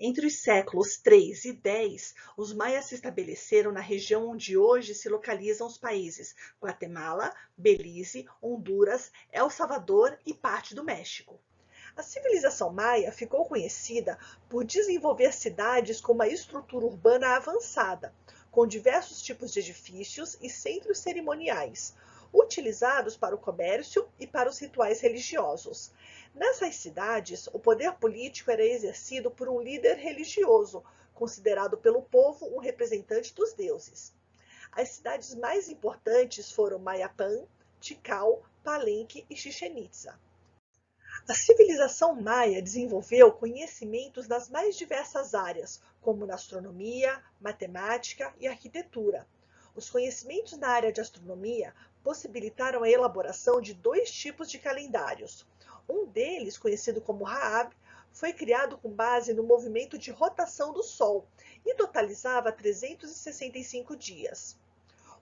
Entre os séculos 3 e 10, os maias se estabeleceram na região onde hoje se localizam os países Guatemala, Belize, Honduras, El Salvador e parte do México. A civilização maia ficou conhecida por desenvolver cidades com uma estrutura urbana avançada, com diversos tipos de edifícios e centros cerimoniais, utilizados para o comércio e para os rituais religiosos. Nessas cidades, o poder político era exercido por um líder religioso, considerado pelo povo um representante dos deuses. As cidades mais importantes foram Mayapán, Tikal, Palenque e Chichén Itzá. A civilização maia desenvolveu conhecimentos nas mais diversas áreas, como na astronomia, matemática e arquitetura. Os conhecimentos na área de astronomia possibilitaram a elaboração de dois tipos de calendários. Um deles, conhecido como Raab, foi criado com base no movimento de rotação do Sol e totalizava 365 dias.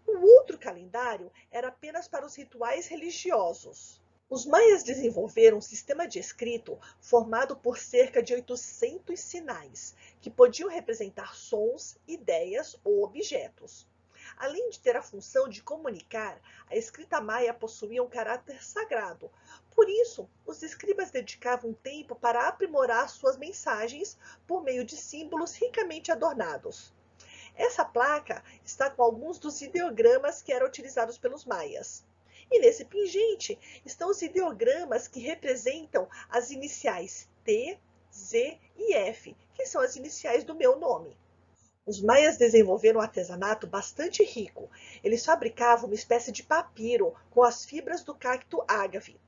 O outro calendário era apenas para os rituais religiosos. Os maias desenvolveram um sistema de escrito formado por cerca de 800 sinais, que podiam representar sons, ideias ou objetos. Além de ter a função de comunicar, a escrita maia possuía um caráter sagrado. Por isso, os escribas dedicavam tempo para aprimorar suas mensagens por meio de símbolos ricamente adornados. Essa placa está com alguns dos ideogramas que eram utilizados pelos maias. E nesse pingente estão os ideogramas que representam as iniciais T, Z e F, que são as iniciais do meu nome. Os maias desenvolveram um artesanato bastante rico. Eles fabricavam uma espécie de papiro com as fibras do cacto ágave.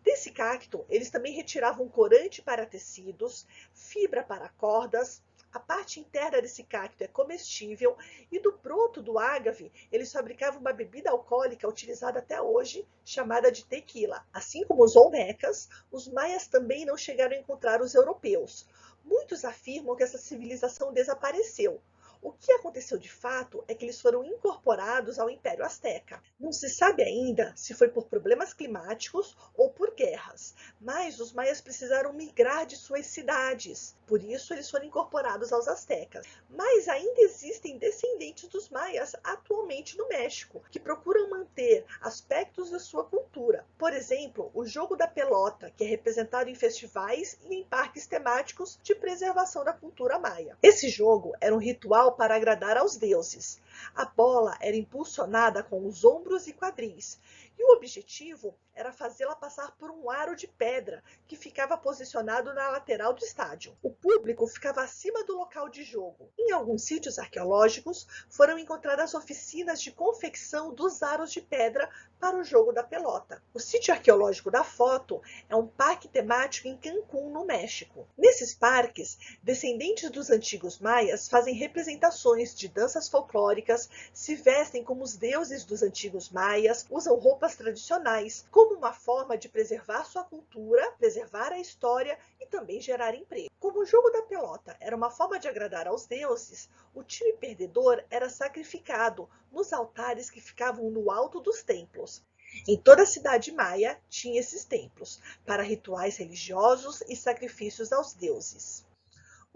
Desse cacto, eles também retiravam corante para tecidos, fibra para cordas. A parte interna desse cacto é comestível e do broto do ágave eles fabricavam uma bebida alcoólica utilizada até hoje, chamada de tequila. Assim como os olmecas, os maias também não chegaram a encontrar os europeus. Muitos afirmam que essa civilização desapareceu. O que aconteceu de fato é que eles foram incorporados ao Império Azteca. Não se sabe ainda se foi por problemas climáticos ou por guerras, mas os maias precisaram migrar de suas cidades. Por isso, eles foram incorporados aos aztecas. Mas ainda existem descendentes dos maias atualmente no México, que procuram manter aspectos da sua cultura. Por exemplo, o jogo da pelota, que é representado em festivais e em parques temáticos de preservação da cultura maia. Esse jogo era um ritual para agradar aos deuses. A bola era impulsionada com os ombros e quadris, e o objetivo era fazê-la passar por um aro de pedra que ficava posicionado na lateral do estádio. O público ficava acima do local de jogo. Em alguns sítios arqueológicos foram encontradas oficinas de confecção dos aros de pedra para o jogo da pelota. O sítio arqueológico da foto é um parque temático em Cancún, no México. Nesses parques, descendentes dos antigos maias fazem representações de danças folclóricas, se vestem como os deuses dos antigos maias, usam roupas tradicionais, como uma forma de preservar sua cultura, preservar a história e também gerar emprego. Como o jogo da pelota era uma forma de agradar aos deuses, o time perdedor era sacrificado nos altares que ficavam no alto dos templos. Em toda a cidade maia tinha esses templos, para rituais religiosos e sacrifícios aos deuses.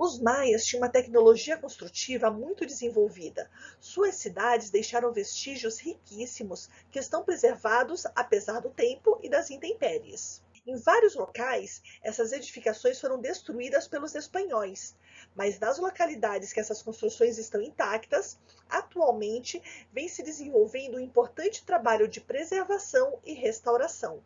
Os maias tinham uma tecnologia construtiva muito desenvolvida. Suas cidades deixaram vestígios riquíssimos que estão preservados apesar do tempo e das intempéries. Em vários locais, essas edificações foram destruídas pelos espanhóis, mas nas localidades que essas construções estão intactas, atualmente vem se desenvolvendo um importante trabalho de preservação e restauração.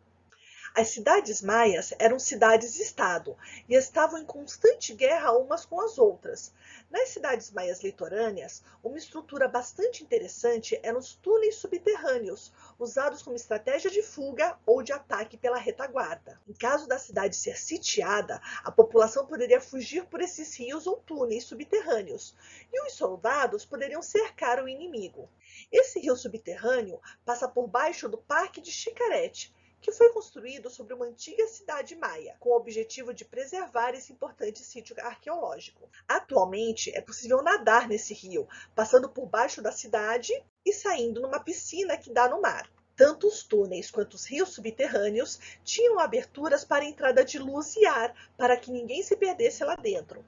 As cidades maias eram cidades-estado e estavam em constante guerra umas com as outras. Nas cidades maias litorâneas, uma estrutura bastante interessante eram os túneis subterrâneos, usados como estratégia de fuga ou de ataque pela retaguarda. Em caso da cidade ser sitiada, a população poderia fugir por esses rios ou túneis subterrâneos, e os soldados poderiam cercar o inimigo. Esse rio subterrâneo passa por baixo do Parque de Xcaret, que foi construído sobre uma antiga cidade maia, com o objetivo de preservar esse importante sítio arqueológico. Atualmente, é possível nadar nesse rio, passando por baixo da cidade e saindo numa piscina que dá no mar. Tanto os túneis quanto os rios subterrâneos tinham aberturas para a entrada de luz e ar, para que ninguém se perdesse lá dentro.